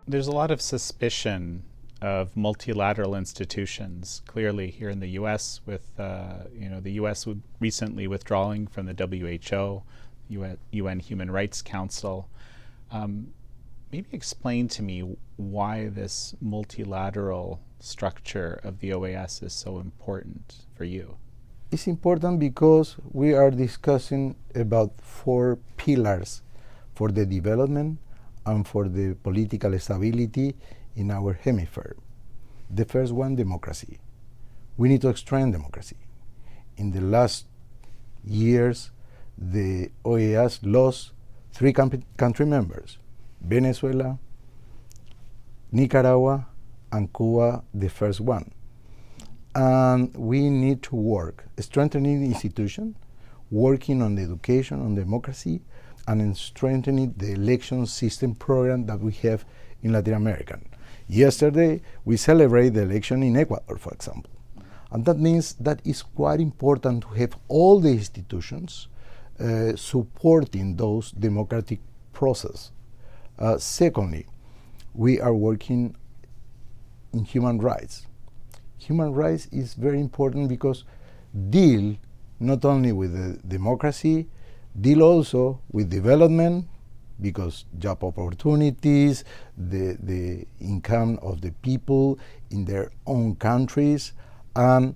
There's a lot of suspicion of multilateral institutions, clearly here in the U.S. with the U.S. recently withdrawing from the WHO, UN Human Rights Council. Maybe explain to me why this multilateral structure of the OAS is so important for you. It's important because we are discussing about 4 pillars for the development and for the political stability in our hemisphere. The first one, democracy. We need to strengthen democracy. In the last years, the OAS lost 3 country members, Venezuela, Nicaragua, and Cuba, the first one. And we need to work, strengthening the institution, working on the education, on democracy, and in strengthening the election system program that we have in Latin America. Yesterday, we celebrated the election in Ecuador, for example. And that means that it's quite important to have all the institutions supporting those democratic process. Secondly, we are working in human rights. Human rights is very important because deal not only with the democracy, deal also with development, because job opportunities, the income of the people in their own countries, and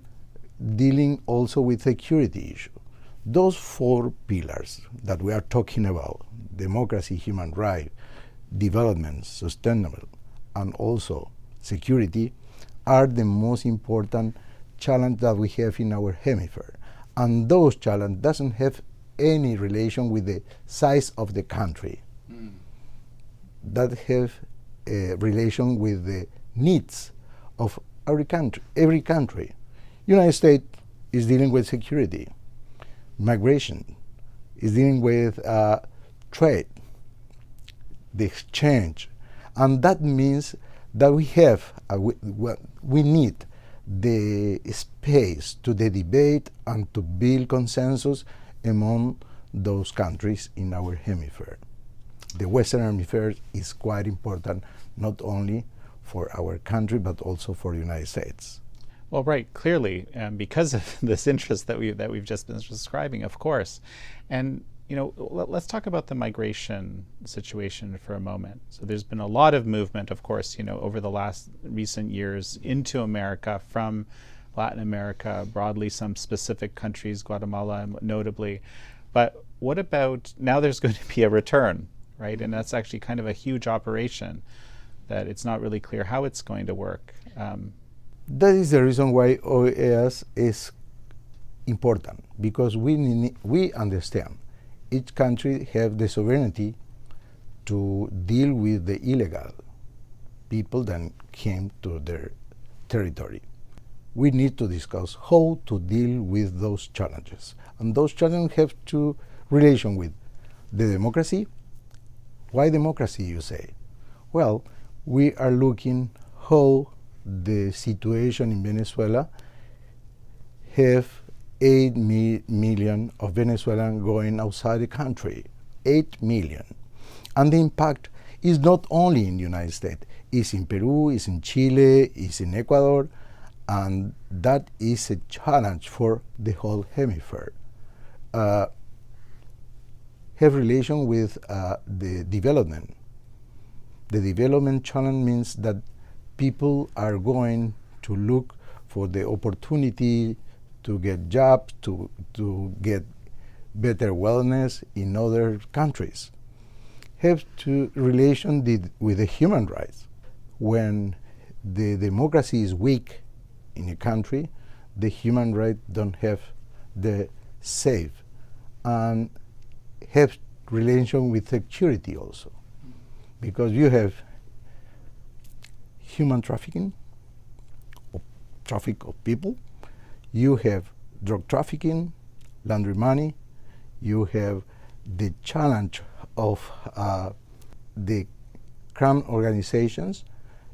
dealing also with security issues. Those 4 pillars that we are talking about, democracy, human rights, development, sustainable, and also security, are the most important challenge that we have in our hemisphere. And those challenges doesn't have any relation with the size of the country. That have a relation with the needs of every country. United States is dealing with security. Migration is dealing with trade, the exchange. And that means that we have, we need the space to the debate and to build consensus among those countries in our hemisphere. The Western Hemisphere is quite important, not only for our country, but also for the United States. Well, right, clearly, because of this interest that we've just been describing, of course. And let's talk about the migration situation for a moment. So there's been a lot of movement, of course, over the last recent years into America from Latin America, broadly some specific countries, Guatemala notably. But what about, now there's going to be a return, right? And that's actually kind of a huge operation that it's not really clear how it's going to work. That is the reason why OAS is important, because we understand each country have the sovereignty to deal with the illegal people that came to their territory. We need to discuss how to deal with those challenges. And those challenges have to relation with the democracy. Why democracy, you say? Well, we are looking how the situation in Venezuela have 8 million of Venezuelans going outside the country, 8 million. And the impact is not only in the United States, it's in Peru, it's in Chile, it's in Ecuador, and that is a challenge for the whole hemisphere. Have relation with the development. The development challenge means that people are going to look for the opportunity to get jobs, to get better wellness in other countries. Have to relation with the human rights. When the democracy is weak in a country, the human rights don't have the safe, and have relation with security also, because you have human trafficking, traffic of people, you have drug trafficking, laundry money, you have the challenge of the crime organizations,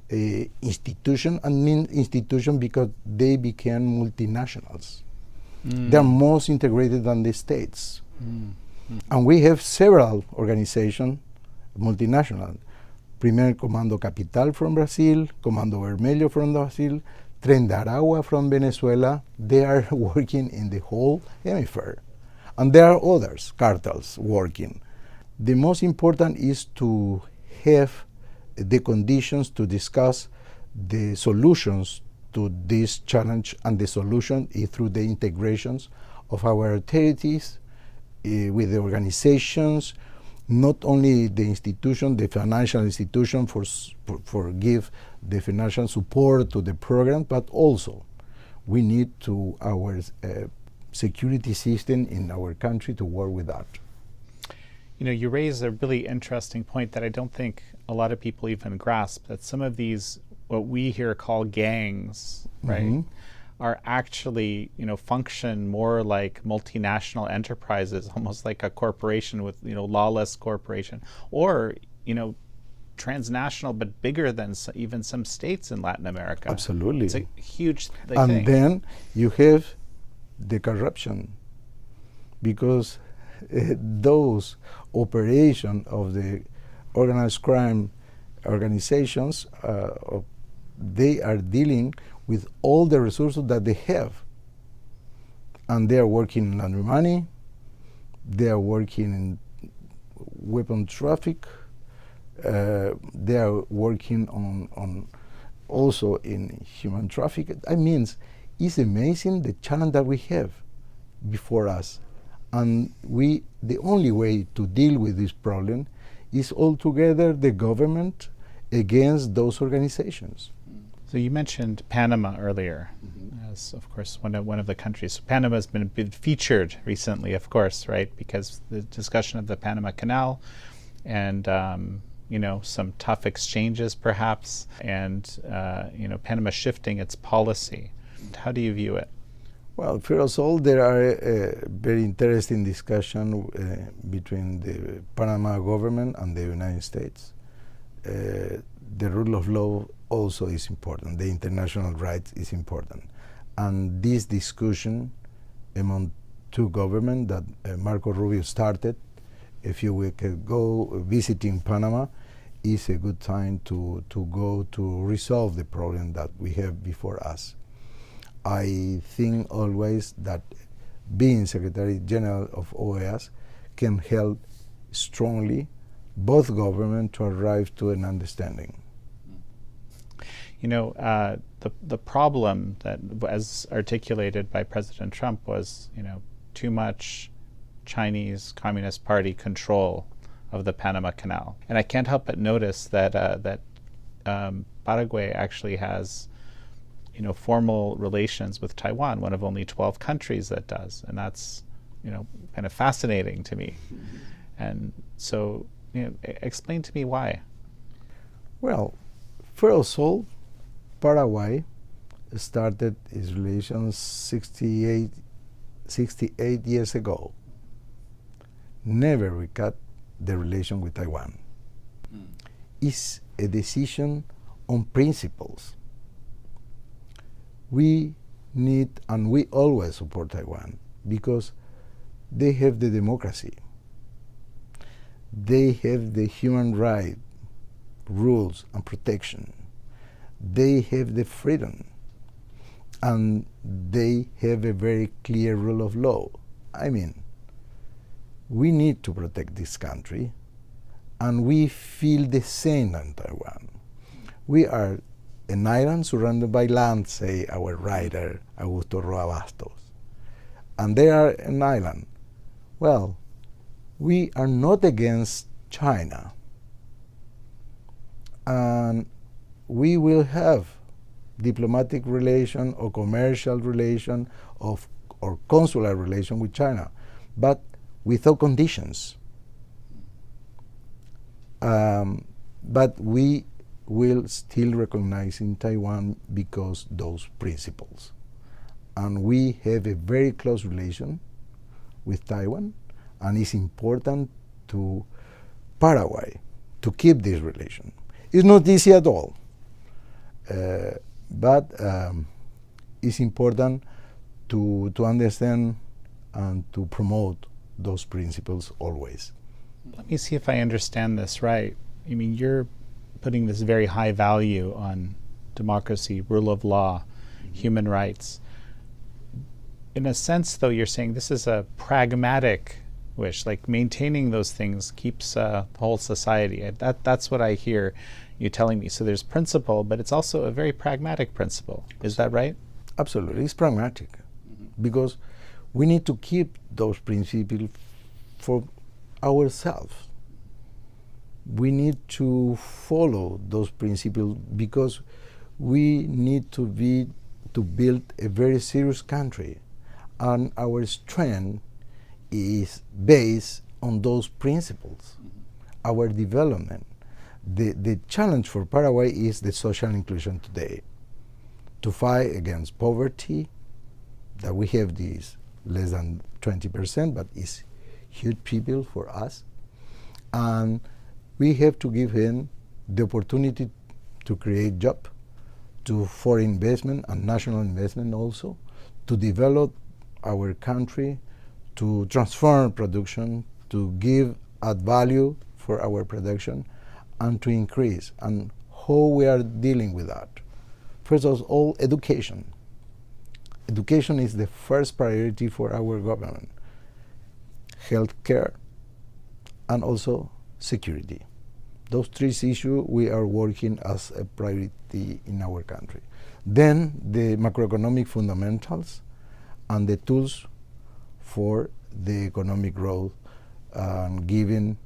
institution, and mean institution because they became multinationals. They're most integrated than the states. And we have several organizations, multinational. Primer Comando Capital from Brazil, Comando Vermelho from Brazil, Tren de Aragua from Venezuela. They are working in the whole hemisphere. And there are others, cartels, working. The most important is to have the conditions to discuss the solutions to this challenge, and the solution is through the integrations of our authorities with the organizations, not only the institution, the financial institution for give the financial support to the program, but also we need to our security system in our country to work with that. You know, you raise a really interesting point that I don't think a lot of people even grasp, that some of these, what we here call gangs, right, are actually, you know, function more like multinational enterprises, almost like a corporation with, you know, lawless corporation, or, you know, transnational, but bigger than even some states in Latin America. Absolutely. It's a huge thing. And then you have the corruption, because those operations of the organized crime organizations, they are dealing with all the resources that they have. And they are working in under money, they are working in weapon traffic, they are working on also in human traffic. I mean, it's amazing the challenge that we have before us. And the only way to deal with this problem is altogether the government against those organizations. So you mentioned Panama earlier, as of course one of the countries. So Panama has been featured recently, of course, right? Because the discussion of the Panama Canal, and you know, some tough exchanges perhaps, and you know, Panama shifting its policy. How do you view it? Well, first of all, there are very interesting discussion between the Panama government and the United States. The rule of law also is important. The international rights is important. And this discussion among two governments that Marco Rubio started a few weeks ago visiting Panama is a good time to go to resolve the problem that we have before us. I think always that being Secretary General of OAS can help strongly both governments to arrive to an understanding. You know, the problem that, as articulated by President Trump, was, you know, too much Chinese Communist Party control of the Panama Canal. And I can't help but notice that Paraguay actually has, you know, formal relations with Taiwan, one of only 12 countries that does, and that's, you know, kind of fascinating to me. And so, you know, explain to me why. Well, first of all, Paraguay started its relations 68 years ago. Never recut the relation with Taiwan. It's a decision on principles. We need, and we always support Taiwan, because they have the democracy. They have the human right, rules and protection. They have the freedom. And they have a very clear rule of law. I mean, we need to protect this country, and we feel the same in Taiwan. We are an island surrounded by land, say our writer Augusto Roa Bastos. And they are an island. Well, we are not against China. And we will have diplomatic relation or commercial relation or consular relation with China, but without conditions. But we will still recognize in Taiwan because those principles. And we have a very close relation with Taiwan, and it's important to Paraguay to keep this relation. It's not easy at all, but it's important to understand and to promote those principles always. Let me see if I understand this right. I mean, you're putting this very high value on democracy, rule of law, human rights. In a sense, though, you're saying this is a pragmatic wish, like maintaining those things keeps the whole society. That's what I hear you telling me. So there's principle, but it's also a very pragmatic principle. Is that right? Absolutely, it's pragmatic, because we need to keep those principles for ourselves. We need to follow those principles because we need to build a very serious country, and our strength is based on those principles. Our development, the challenge for Paraguay is the social inclusion today. To fight against poverty, that we have this less than 20%, but it's huge people for us. And we have to give him the opportunity to create jobs, to foreign investment and national investment also, to develop our country, to transform production, to add value for our production, and to increase. And how we are dealing with that? First of all, education. Education is the first priority for our government. Healthcare, and also security. Those three issues we are working as a priority in our country. Then the macroeconomic fundamentals and the tools for the economic growth, given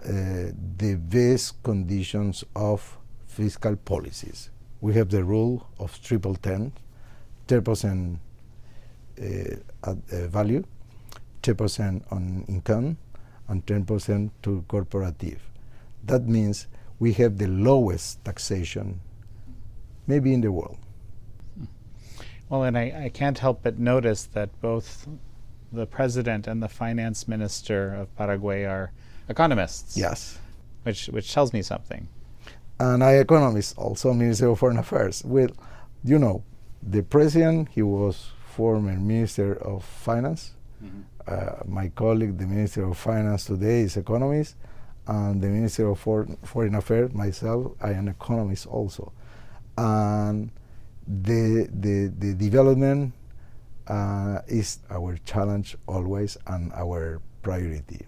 the best conditions of fiscal policies. We have the rule of triple 10, 10% value, 10% on income, and 10% to corporative. That means we have the lowest taxation maybe in the world. Well, and I can't help but notice that both the president and the finance minister of Paraguay are economists. Yes. Which tells me something. And I economist, also Minister of Foreign Affairs. Well, you know, the president, he was former Minister of Finance. My colleague, the Minister of Finance today, is economist. And the Minister of Foreign Affairs, myself, I am economist also. And the development is our challenge always and our priority.